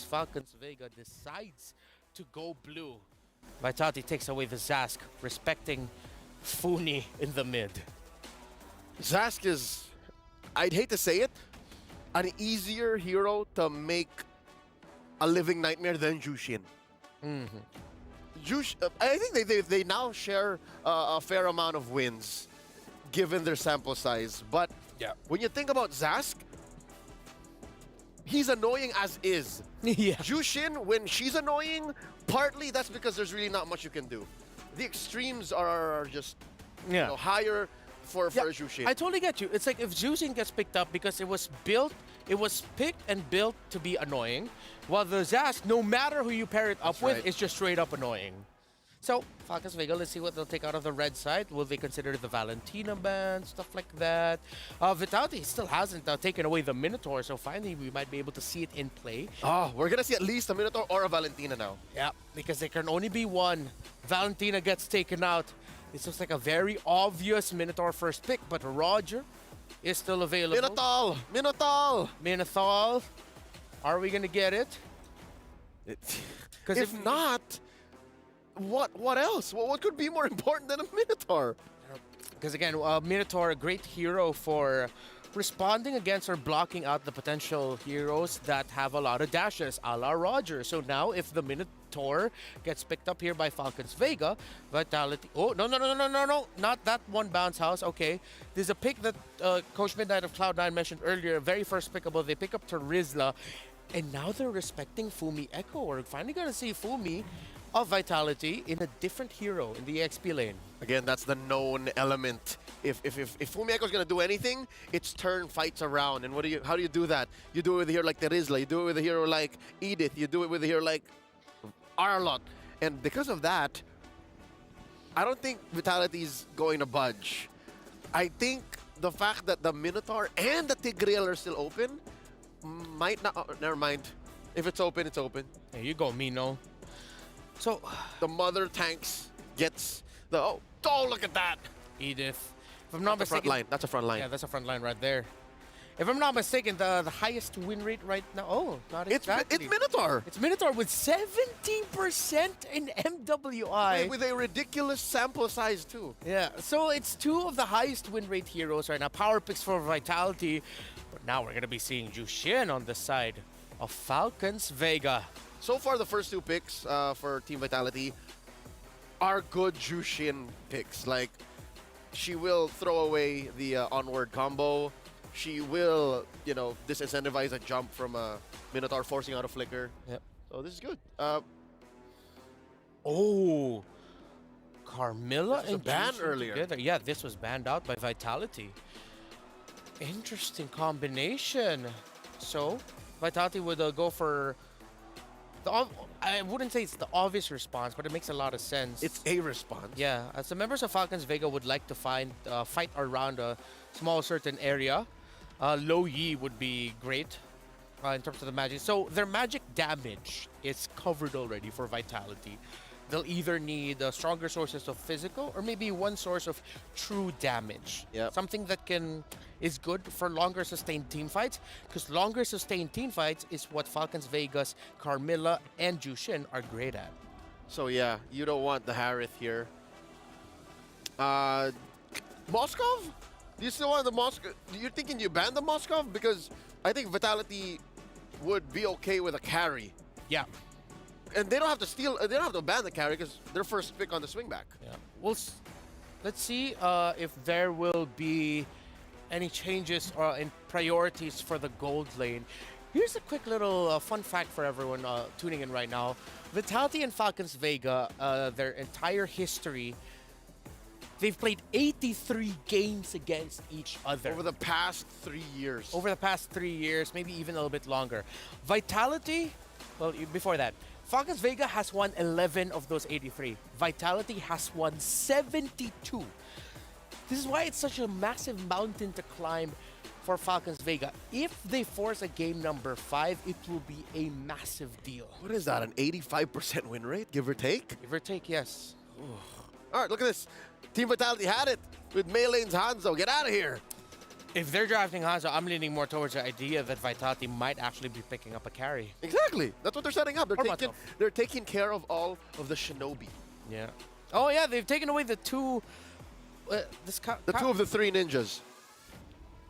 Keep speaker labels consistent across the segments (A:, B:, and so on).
A: Falcons Vega decides to go blue. Vitality takes away the Zask, respecting Funi in the mid.
B: Zask is, I'd hate to say it, an easier hero to make a living nightmare than Jushin. I think they now share a fair amount of wins, given their sample size. But
A: Yeah.
B: when you think about Zask, he's annoying as is.
A: Yeah.
B: Jushin, when she's annoying, partly that's because there's really not much you can do. The extremes are just higher for Jushin.
A: I totally get you. It's like if Jushin gets picked up because it was picked and built to be annoying, while the Zask, no matter who you pair it up
B: That's
A: with,
B: right.
A: it's just straight up annoying. So, Falcons Vega, let's see what they'll take out of the red side. Will they consider the Valentina ban, stuff like that? Vitality still hasn't taken away the Minotaur, so finally we might be able to see it in play.
B: Oh, we're gonna see at least a Minotaur or a Valentina now.
A: Yeah, because there can only be one. Valentina gets taken out. This looks like a very obvious Minotaur first pick, but Roger is still available.
B: Minotaur! Minotaur!
A: Minotaur. Are we gonna get it?
B: If not, what else? What could be more important than a Minotaur?
A: Because again, Minotaur, a great hero for responding against or blocking out the potential heroes that have a lot of dashes, a la Roger. So now, if the Minotaur gets picked up here by Falcons Vega, Vitality. Oh, no, not that one bounce house. Okay, there's a pick that Coach Midnight of Cloud9 mentioned earlier, very first pickable. They pick up to Rizla, and now they're respecting Fumi Echo. We're finally going to see Fumi of Vitality in a different hero in the XP lane.
B: Again, that's the known element. If Fumi Echo's gonna do anything, it's turn fights around. And how do you do that? You do it with a hero like Terizla, you do it with a hero like Edith, you do it with a hero like Arlott. And because of that, I don't think Vitality's going to budge. I think the fact that the Minotaur and the Tigreal are still open might not. Never mind. If it's open, it's open.
A: There you go, Mino. So,
B: The mother tanks gets the. Oh, look at that!
A: Edith, if I'm not
B: That's a front
A: mistaken,
B: line. That's a front line.
A: yeah, that's a front line right there. If I'm not mistaken, the highest win rate right now. Oh, not exactly.
B: It's Minotaur
A: It's Minotaur with 17% in MWI.
B: with a ridiculous sample size too.
A: Yeah, so it's two of the highest win rate heroes right now. Power picks for Vitality. But now we're going to be seeing Jushin on the side of Falcons Vega.
B: So far, the first two picks for Team Vitality are good Jushin picks. Like, she will throw away the onward combo. She will, disincentivize a jump from a Minotaur forcing out a flicker.
A: Yep.
B: So this is good.
A: Oh, Carmilla
B: This was a
A: and
B: ban
A: Jushin
B: earlier.
A: together. Yeah, this was banned out by Vitality. Interesting combination. So, Vitality would go for I wouldn't say it's the obvious response, but it makes a lot of sense.
B: It's a response.
A: Yeah, as the members of Falcons Vega would like to fight around a small certain area. Low Yi would be great in terms of the magic. So their magic damage is covered already for Vitality. They'll either need stronger sources of physical or maybe one source of true damage.
B: Yep.
A: Something that is good for longer sustained team fights, because longer sustained team fights is what Falcons Vegas, Carmilla, and Jushin are great at.
B: So yeah, you don't want the Harith here. Moskov? Do you still want the Moskov? You're thinking you ban the Moskov? Because I think Vitality would be okay with a carry.
A: Yeah.
B: And they don't have to steal. They don't have to ban the carry because their first pick on the swingback.
A: Yeah. Let's see if there will be any changes in priorities for the gold lane. Here's a quick little fun fact for everyone tuning in right now. Vitality and Falcons Vega, their entire history, they've played 83 games against each other.
B: Over the past 3 years.
A: Over the past 3 years, maybe even a little bit longer. Vitality, well, before that, Falcons Vega has won 11 of those 83. Vitality has won 72. This is why it's such a massive mountain to climb for Falcons Vega. If they force a game number 5, it will be a massive deal.
B: What is that, an 85% win rate, give or take?
A: Give or take, yes.
B: All right, look at this. Team Vitality had it with Mei Lane's Hanzo. Get out of here.
A: If they're drafting Hanzo, I'm leaning more towards the idea that Vitality might actually be picking up a carry.
B: Exactly. That's what they're setting up.
A: Or Matop.
B: They're taking care of all of the shinobi.
A: Yeah. Oh yeah, they've taken away the two.
B: The two of the three ninjas.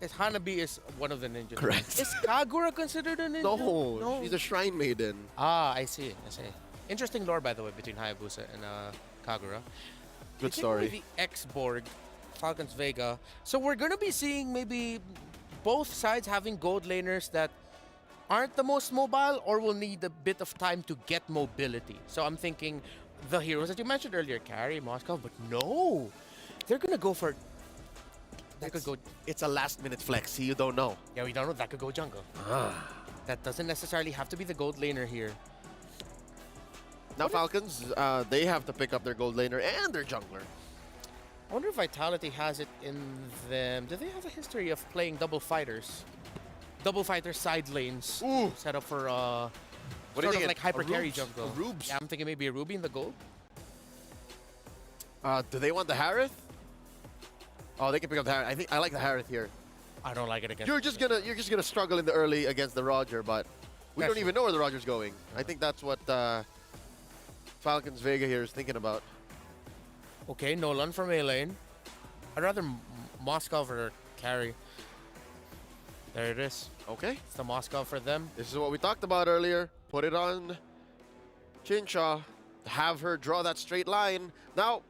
A: Hanabi is one of the ninjas.
B: Correct.
A: Is Kagura considered a ninja?
B: No, she's a shrine maiden.
A: Ah, I see. Interesting lore, by the way, between Hayabusa and Kagura.
B: Good
A: Taking away
B: story.
A: the X-Borg, Falcons Vega. So we're going to be seeing maybe both sides having gold laners that aren't the most mobile or will need a bit of time to get mobility. So I'm thinking the heroes that you mentioned earlier, Carry, Moscow, but no. They're going to go for... That could go...
B: It's a last-minute flex. You don't know.
A: Yeah, we don't know. That could go jungle. That doesn't necessarily have to be the gold laner here.
B: Now Falcons, they have to pick up their gold laner and their jungler.
A: I wonder if Vitality has it in them. Do they have a history of playing double fighters? Double fighter side lanes.
B: Ooh.
A: Set up for
B: What do you
A: sort
B: think?
A: of like hyper carry
B: Rubes?
A: jungle.
B: A Rubes?
A: Yeah, I'm thinking maybe a Ruby in the gold.
B: Do they want the Harith? Oh, they can pick up the Harith. I like the Harith here.
A: I don't like it against.
B: You're just gonna struggle in the early against the Roger, but we
A: That's
B: don't even know where the Roger's going. I think that's what Falcons Vega here is thinking about.
A: Okay, Nolan from A lane. I'd rather Moscow for carry. There it is.
B: Okay,
A: It's the Moscow for them.
B: this is what we talked about earlier. Put it on Chinsha. Have her draw that straight line. Now,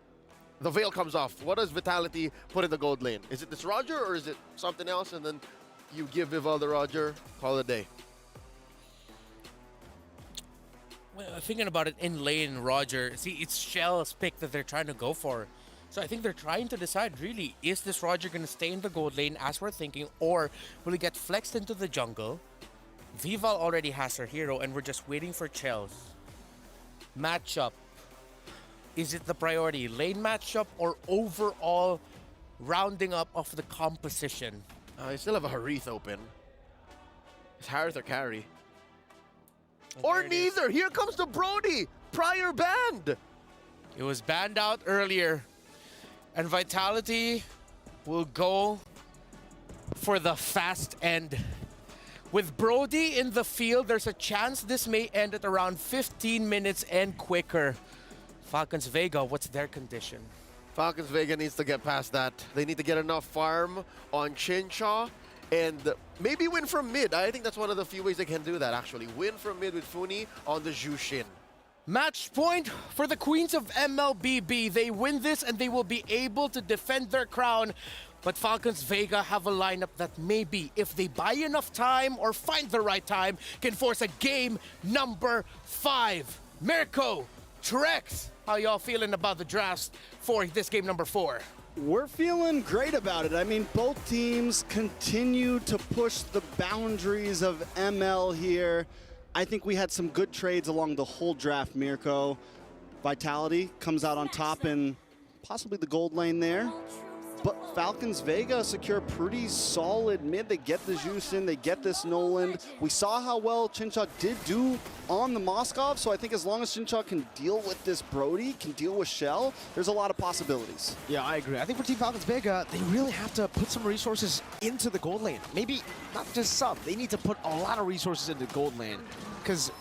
B: the veil comes off. What does Vitality put in the gold lane? Is it this Roger or is it something else? And then you give Vival the Roger, call it a day.
A: Well, thinking about it, in lane, Roger. See, it's Shell's pick that they're trying to go for. So I think they're trying to decide, really, is this Roger going to stay in the gold lane as we're thinking, or will he get flexed into the jungle? Vival already has her hero, and we're just waiting for Chell's matchup. Is it the priority lane matchup or overall rounding up of the composition?
B: I still have a Harith open. Is Harith or carry?
A: And
B: Or
A: there it is.
B: neither. Here comes the Brody. Prior banned.
A: It was banned out earlier. And Vitality will go for the fast end. With Brody in the field, there's a chance this may end at around 15 minutes and quicker. Falcons Vega, what's their condition?
B: Falcons Vega needs to get past that. They need to get enough farm on Chinshaw and maybe win from mid. I think that's one of the few ways they can do that, actually. Win from mid with Funi on the Jushin.
A: Match point for the Queens of MLBB. They win this and they will be able to defend their crown. But Falcons Vega have a lineup that maybe, if they buy enough time or find the right time, can force a game number 5. Mirko, Trex, how y'all feeling about the drafts for this game number 4?
C: We're feeling great about it. I mean, both teams continue to push the boundaries of ML here. I think we had some good trades along the whole draft, Mirko. Vitality comes out on top in possibly the gold lane there. But Falcons Vega secure pretty solid mid. They get the Jushin, they get this Noland. We saw how well Chinsha did do on the Moskov, so I think as long as Chinsha can deal with this Brody, can deal with Shell, there's a lot of possibilities.
D: Yeah, I agree. I think for Team Falcons Vega, they really have to put some resources into the gold lane. Maybe not just some. They need to put a lot of resources into the gold lane. Because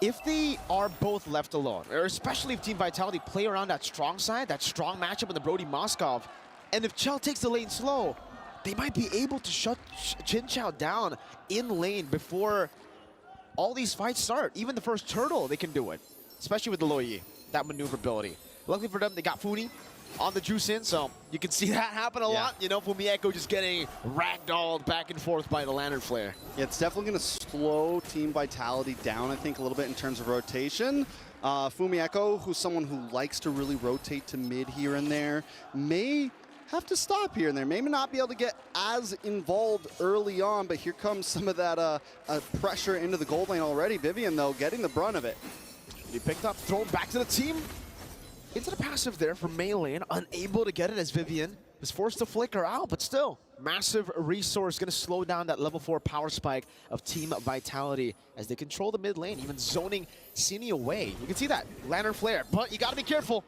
D: if they are both left alone, or especially if Team Vitality play around that strong side, that strong matchup in the Brody Moskov, and if Chell takes the lane slow, they might be able to shut Chinchao down in lane before all these fights start. Even the first turtle, they can do it, especially with the Loyi, that maneuverability. Luckily for them, they got Funi on the juice in, so you can see that happen a lot. You know, Fumieko just getting ragdolled back and forth by the Lantern Flare.
C: Yeah, it's definitely going to slow Team Vitality down, I think, a little bit in terms of rotation. Fumieko, who's someone who likes to really rotate to mid here and there, may have to stop here and there. Maybe not be able to get as involved early on, but here comes some of that pressure into the gold lane already. Vivian, though, getting the brunt of it.
D: He picked up, thrown back to the team. Into the passive there for Mei lane, unable to get it as Vivian was forced to flicker out, but still, massive resource gonna slow down that level 4 power spike of Team Vitality as they control the mid lane, even zoning Cine away. You can see that, Lantern Flare, but you gotta be careful.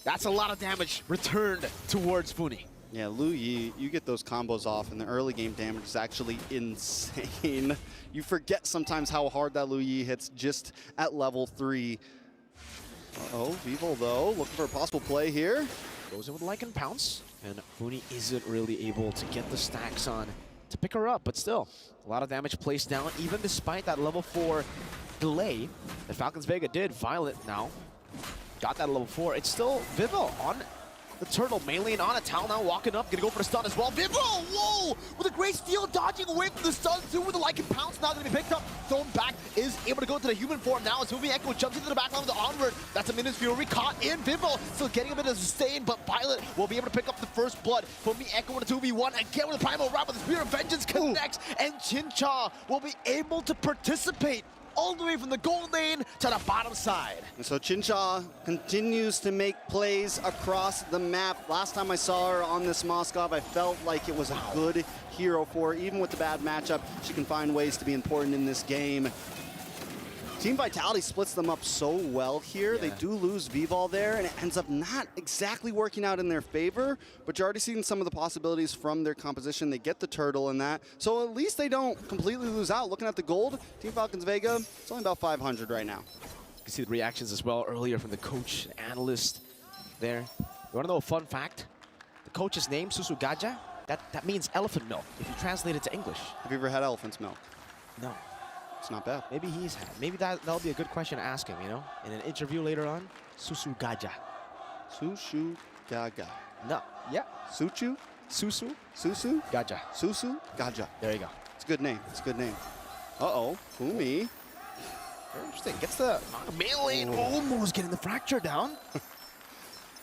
D: That's a lot of damage returned towards Funi.
C: Yeah, Lu Yi, you get those combos off, and the early game damage is actually insane. You forget sometimes how hard that Lu Yi hits just at level 3. Uh-oh, Vivo, though, looking for a possible play here.
D: Goes in with Lycan Pounce, and Funi isn't really able to get the stacks on to pick her up, but still, a lot of damage placed down, even despite that level 4 delay that Falcons Vega did. Violet now got that level 4. It's still Vivo on the turtle, mainly on a Tal now walking up, gonna go for the stun as well. Vivo, whoa! With a great steal, dodging away from the stun too with the Lycan Pounce now gonna be picked up, thrown back, is able to go to the human form now as Moving Echo jumps into the back line with the onward. That's a Minus Fury caught in Vivo, still getting a bit of sustain, but Violet will be able to pick up the first blood. Moving Echo with a 2v1, again with a Primal Wrap, but the Spear of Vengeance connects, and Chincha will be able to participate all the way from the gold lane to the bottom side.
C: And so Chincha continues to make plays across the map. Last time I saw her on this Moskov, I felt like it was a good hero for her. Even with the bad matchup, she can find ways to be important in this game. Team Vitality splits them up so well here.
D: Yeah.
C: They do lose Vivol there, and it ends up not exactly working out in their favor, but you're already seeing some of the possibilities from their composition. They get the turtle in that, so at least they don't completely lose out. Looking at the gold, Team Falcons Vega, it's only about 500 right now.
D: You can see the reactions as well earlier from the coach and analyst there. You want to know a fun fact? The coach's name, Susu Gaja, that means elephant milk if you translate it to English.
C: Have you ever had elephant's milk?
D: No.
C: It's not bad.
D: Maybe he's had. Maybe that'll be a good question to ask him, you know? In an interview later on. Susu Gaja.
C: Susu Gaga.
D: No. Yeah.
C: Suchu?
D: Susu
C: Susu?
D: Gaja.
C: Susu Gaja.
D: There you go.
C: It's a good name. It's a good name. Uh-oh. Fumi.
D: Very interesting. Gets the melee, almost getting the fracture down.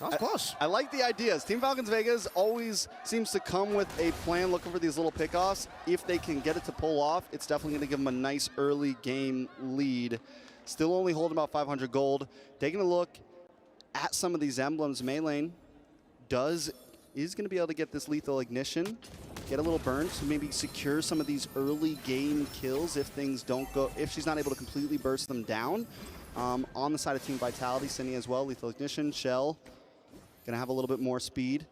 D: That was close.
C: I like the ideas. Team Falcons Vegas always seems to come with a plan looking for these little pickoffs. If they can get it to pull off, it's definitely going to give them a nice early game lead. Still only holding about 500 gold. Taking a look at some of these emblems, Maylane is going to be able to get this lethal ignition, get a little burn to maybe secure some of these early game kills if things don't go, if she's not able to completely burst them down. On the side of Team Vitality, Cindy as well, lethal ignition, Shell. Gonna have a little bit more speed.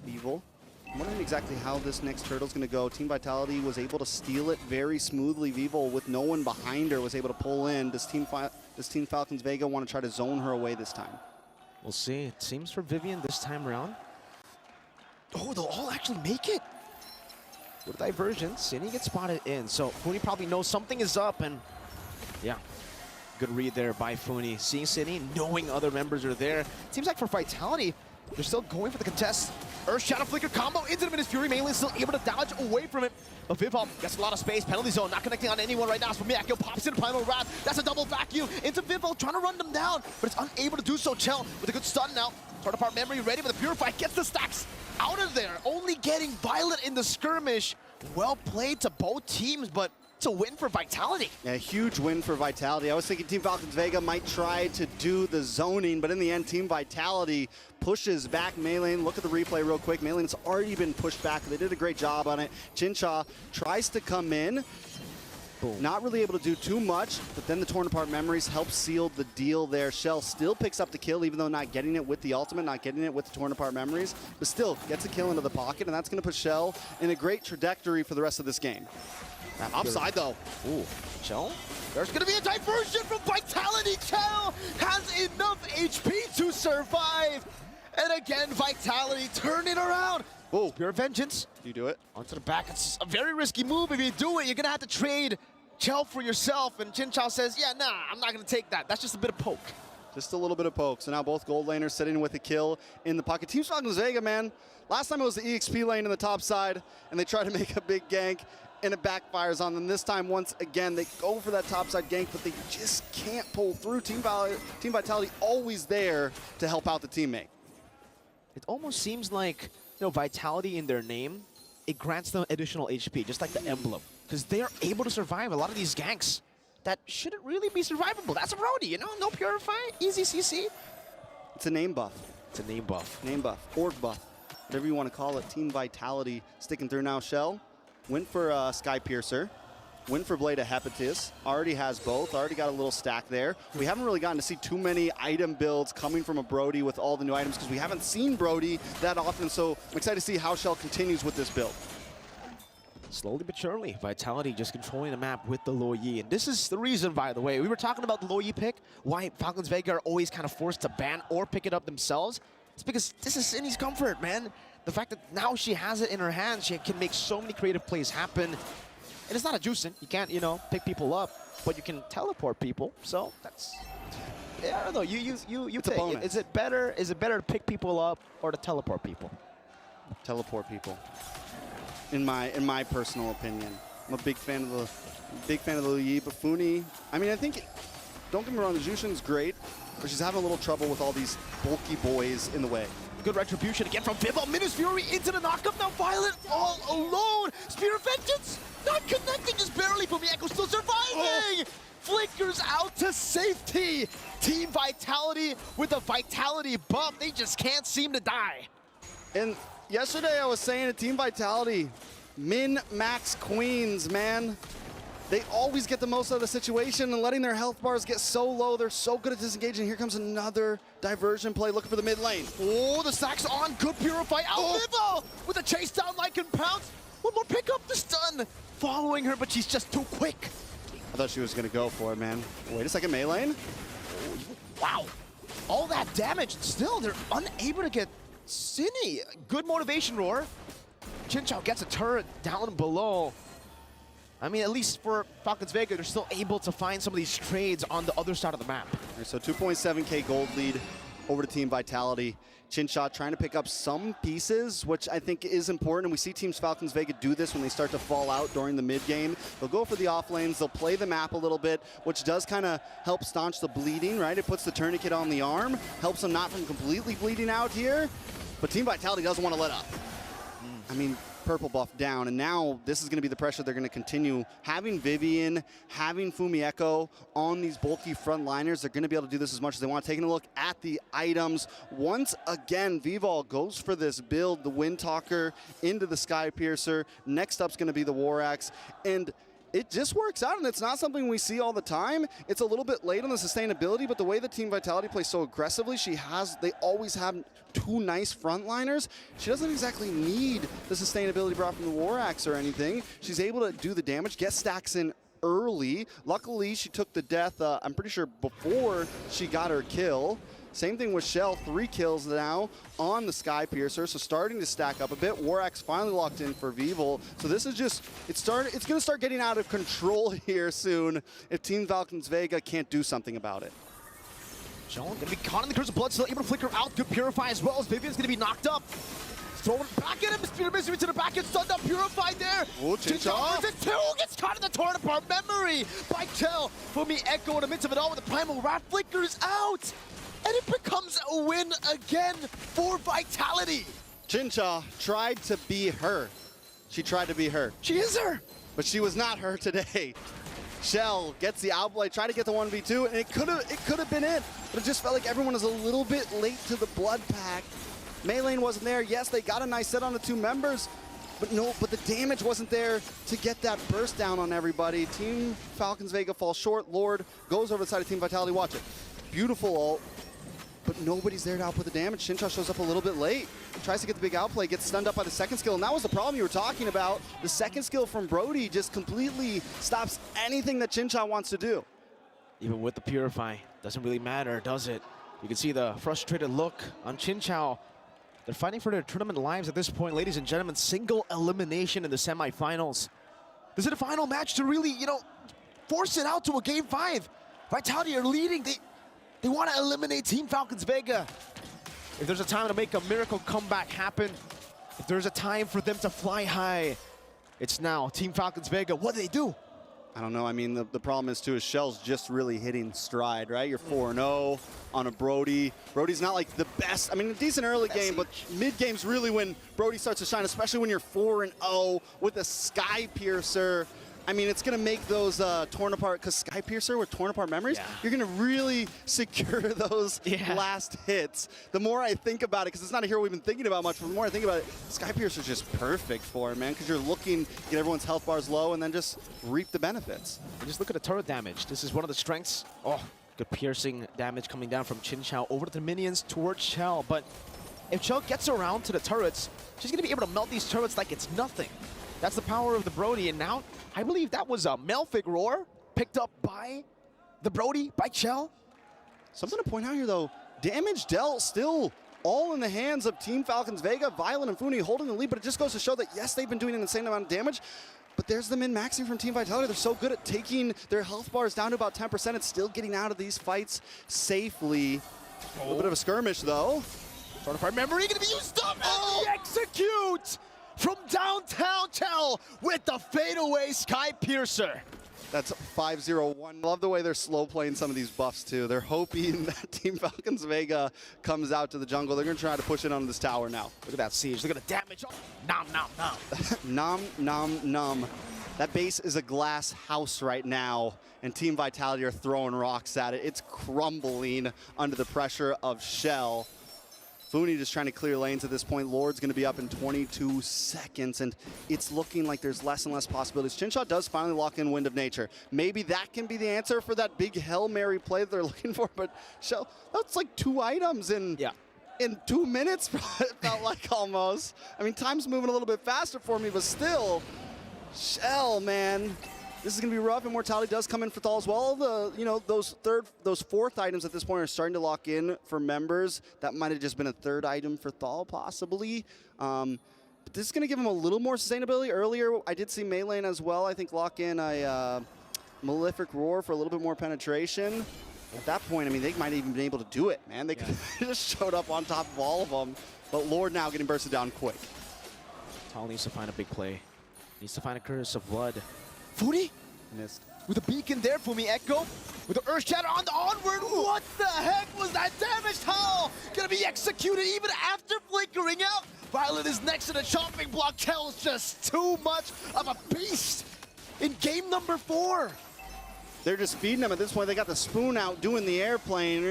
C: Evil. I'm wondering exactly how this next turtle's gonna go. Team Vitality was able to steal it very smoothly. Vivo, with no one behind her, was able to pull in. Does Team Falcons Vega want to try to zone her away this time?
D: We'll see. It seems for Vivian this time around. Oh, they'll all actually make it. With a diversion, Cindy gets spotted in. So Funi probably knows something is up, and yeah. Good read there by Funi. Seeing Cindy, knowing other members are there. Seems like for Vitality, they're still going for the contest. Earth Shadow Flicker combo into the Minus Fury, mainly still able to dodge away from it. But Vivol gets a lot of space. Penalty zone, not connecting on anyone right now. So Miyako pops in Primal Wrath. That's a double vacuum into Vivol, trying to run them down, but it's unable to do so. Chell with a good stun now. Torn apart memory ready, but the Purify gets the stacks out of there. Only getting Violet in the skirmish. Well played to both teams, but it's a win for Vitality.
C: Yeah, a huge win for Vitality. I was thinking Team Falcons Vega might try to do the zoning, but in the end, Team Vitality pushes back Maylane. Look at the replay real quick. Maylane's already been pushed back. They did a great job on it. Chincha tries to come in. Boom. Not really able to do too much, but then the Torn Apart Memories help seal the deal there. Shell still picks up the kill, even though not getting it with the ultimate, not getting it with the Torn Apart Memories, but still gets a kill into the pocket, and that's going to put Shell in a great trajectory for the rest of this game. Upside, though.
D: Ooh, Chell?
B: There's going to be a diversion from Vitality. Chell has enough HP to survive. And again, Vitality turning around.
C: Oh,
D: Pure Vengeance.
C: you do it?
D: Onto the back. It's a very risky move. If you do it, you're going to have to trade Chell for yourself. And Chin Chow says, yeah, nah, I'm not going to take that. That's just a bit of poke.
C: Just a little bit of poke. So now both gold laners sitting with a kill in the pocket. Team Falcons Vega, man. Last time it was the EXP lane in the top side, and they try to make a big gank, and it backfires on them. This time, once again, they go for that topside gank, but they just can't pull through. Team Vitality always there to help out the teammate.
D: It almost seems like, you know, Vitality in their name, it grants them additional HP, just like the emblem. Because they are able to survive a lot of these ganks that shouldn't really be survivable. That's a roadie, you know? No Purify, easy CC.
C: It's a name buff.
D: It's a name buff.
C: Name buff, org buff, whatever you want to call it. Team Vitality sticking through now. Shell went for Sky Piercer. Win for Blade of Hepatis. Already has both. Already got a little stack there. We haven't really gotten to see too many item builds coming from a Brody with all the new items because we haven't seen Brody that often. So I'm excited to see how Shell continues with this build.
D: Slowly but surely, Vitality just controlling the map with the Lo Yi. And this is the reason, by the way, we were talking about the Lo Yi pick, why Falcons Vega are always kind of forced to ban or pick it up themselves. It's because this is Cindy's comfort, man. The fact that now she has it in her hands, she can make so many creative plays happen. And it's not a juicing. You can't, you know, pick people up, but you can teleport people. So that's, yeah, I don't know. You take. Is it better to pick people up or to teleport people?
C: Teleport people. In my personal opinion, I'm a big fan of the Yi Bafuni. I mean, I think, don't get me wrong, the Jushin's great, but she's having a little trouble with all these bulky boys in the way.
D: Good retribution again from Vivo. Minus Fury into the knockup. Now Violet all alone. Spear of Vengeance not connecting, just barely. Fumieko still surviving. Flickers out to safety. Team Vitality with a Vitality buff. They just can't seem to die.
C: And yesterday I was saying to Team Vitality, min-max queens, man. They always get the most out of the situation, and letting their health bars get so low, they're so good at disengaging. Here comes another diversion play looking for the mid lane.
D: Oh, the sack's on. Good Purify out. Vivo with a chase down like in pounce. One more pickup, the stun. Following her, but she's just too quick.
C: I thought she was going to go for it, man. Wait a second, melee?
D: Wow. All that damage. Still, they're unable to get Cindy. Good motivation roar. Chinchao gets a turret down below. I mean, at least for Falcons Vega, they're still able to find some of these trades on the other side of the map.
C: Right, so 2.7K gold lead over to Team Vitality. Chinchao trying to pick up some pieces, which I think is important. And we see Teams Falcons Vega do this when they start to fall out during the mid game. They'll go for the off lanes. They'll play the map a little bit, which does kind of help staunch the bleeding, right? It puts the tourniquet on the arm, helps them not from completely bleeding out here. But Team Vitality doesn't want to let up. I mean, purple buff down, and now this is going to be the pressure they're going to continue. Having Vivian, having Fumieko on these bulky frontliners, they're going to be able to do this as much as they want. Taking a look at the items. Once again, Vivol goes for this build, the Windtalker into the Sky Piercer. Next up's going to be the War Axe, and it just works out, and it's not something we see all the time. It's a little bit late on the sustainability, but the way the Team Vitality plays so aggressively, they always have two nice frontliners. She doesn't exactly need the sustainability brought from the War Axe or anything. She's able to do the damage, get stacks in early. Luckily, she took the death, I'm pretty sure, before she got her kill. Same thing with Shell, 3 kills now on the Sky Piercer, so starting to stack up a bit. War Axe finally locked in for Vivol. So this is just, it's going to start getting out of control here soon if Team Falcons Vega can't do something about it.
D: Shell going to be caught in the Curse of Blood, still able to flicker out. Good Purify as well as Vivian's going to be knocked up. Throwing back at him, Spear Misery to the back, gets stunned up, Purified there.
C: Oh, Chinchao.
D: Gets caught in the torn apart memory by Kel. Fumieko in the midst of it all with the Primal Wrath flickers out. And it becomes a win again for Vitality.
C: Chinchao tried to be her. She tried to be her.
D: She is her.
C: But she was not her today. Shell gets the outplay, try to get the 1v2, and it could have been it. But it just felt like everyone was a little bit late to the blood pack. Melee wasn't there. Yes, they got a nice set on the 2 members, but the damage wasn't there to get that burst down on everybody. Team Falcons Vega falls short. Lord goes over the side of Team Vitality. Watch it. Beautiful ult, but nobody's there to output the damage. Chinchao shows up a little bit late. Tries to get the big outplay, gets stunned up by the second skill, and that was the problem you were talking about. The second skill from Brody just completely stops anything that Chinchao wants to do.
D: Even with the Purify, doesn't really matter, does it? You can see the frustrated look on Chinchao. They're fighting for their tournament lives at this point, ladies and gentlemen. Single elimination in the semifinals. This is the final match to really, force it out to a Game 5. Vitality are leading. They want to eliminate Team Falcons Vega. If there's a time to make a miracle comeback happen, if there's a time for them to fly high, it's now. Team Falcons Vega, what do?
C: I don't know. I mean, the problem is, too, is Shell's just really hitting stride, right? You're 4-0 on a Brody. Brody's not like the best. I mean, a decent early game, but mid-game's really when Brody starts to shine, especially when you're 4-0 with a Sky Piercer. I mean, it's going to make those torn apart, because Sky Piercer with torn apart memories, you're going to really secure those last hits. The more I think about it, because it's not a hero we've been thinking about much, but the more I think about it, Sky Piercer is just perfect for it, man, because you're looking to get everyone's health bars low and then just reap the benefits.
D: And just look at the turret damage. This is one of the strengths. Oh, good piercing damage coming down from Chin Chao over to the minions towards Chell. But if Chell gets around to the turrets, she's going to be able to melt these turrets like it's nothing. That's the power of the Brody. And now, I believe that was a Malphite Roar picked up by the Brody, by Chell.
C: Something to point out here, though, damage dealt still all in the hands of Team Falcons Vega. Violet and Funi holding the lead, but it just goes to show that, yes, they've been doing an insane amount of damage, but there's the min-maxing from Team Vitality. They're so good at taking their health bars down to about 10% and still getting out of these fights safely. A little bit of a skirmish, though.
D: Fortified memory going to be used up, and the execute from downtown Chell with the fadeaway Sky Piercer.
C: That's 5-0-1. Love the way they're slow playing some of these buffs too. They're hoping that Team Falcons Vega comes out to the jungle. They're gonna try to push it onto this tower now.
D: Look at that siege. Look at the damage. Nom, nom, nom.
C: Nom, nom, nom. That base is a glass house right now, and Team Vitality are throwing rocks at it. It's crumbling under the pressure of Shell. Funi just trying to clear lanes at this point. Lord's going to be up in 22 seconds, and it's looking like there's less and less possibilities. Chinshot does finally lock in Wind of Nature. Maybe that can be the answer for that big Hail Mary play that they're looking for, but Shell, that's like 2 items in 2 minutes, it felt like almost. I mean, time's moving a little bit faster for me, but still, Shell, man. This is going to be rough. Immortality does come in for Thal as well. Those 4th items at this point are starting to lock in for members. That might have just been a 3rd item for Thal, possibly. But this is going to give him a little more sustainability. Earlier, I did see Melee as well, I think, lock in a Malefic Roar for a little bit more penetration. At that point, I mean, they might have even been able to do it, man. They just showed up on top of all of them. But Lord now getting bursted down quick.
D: Thal needs to find a big play. Needs to find a Curse of Blood. Funi?
C: Missed.
D: With a beacon there, Fumi Echo. With the Earth Shatter on the onward. What the heck was that damage? How? Gonna be executed even after flickering out. Violet is next to the chopping block. Kell's just too much of a beast in game number 4.
C: They're just feeding them at this point. They got the spoon out doing the airplane.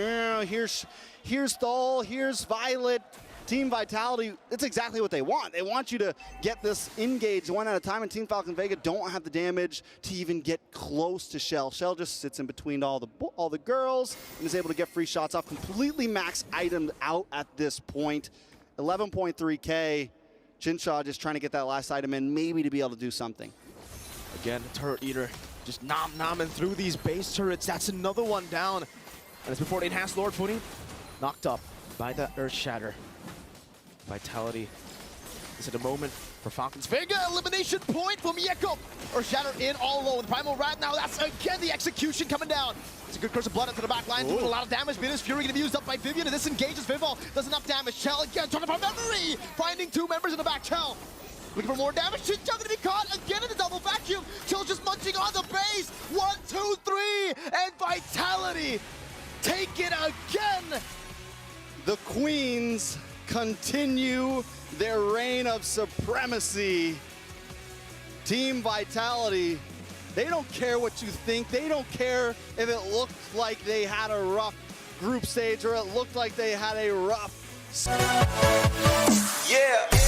C: Here's Thal, here's Violet. Team Vitality, it's exactly what they want. They want you to get this engaged one at a time, and Team Falcon Vega don't have the damage to even get close to Shell. Shell just sits in between all the girls and is able to get free shots off, completely max items out at this point. 11.3K. Chinshaw just trying to get that last item in, maybe to be able to do something.
D: Again, Turret Eater just nom-nomming through these base turrets. That's another one down. And it's before the enhanced Lord Funi. Knocked up by the Earth Shatter. Vitality is at a moment for Falcons Vega. Elimination point for Mieko. Earth Shatter in all alone. Primal Rat now. That's again the execution coming down. It's a good Curse of Blood into the back line, doing a lot of damage. Venus Fury going to be used up by Vivian, and this engages Vivol. Does enough damage. Chell again, trying to find memory. Finding 2 members in the back. Chell looking for more damage. Chinchou going to be caught again in the double vacuum. Chell just munching on the base. 1, 2, 3, and Vitality take it again.
C: The Queens continue their reign of supremacy. Team Vitality, they don't care what you think. They don't care if it looked like they had a rough group stage or it looked like they had a rough...
E: Yeah.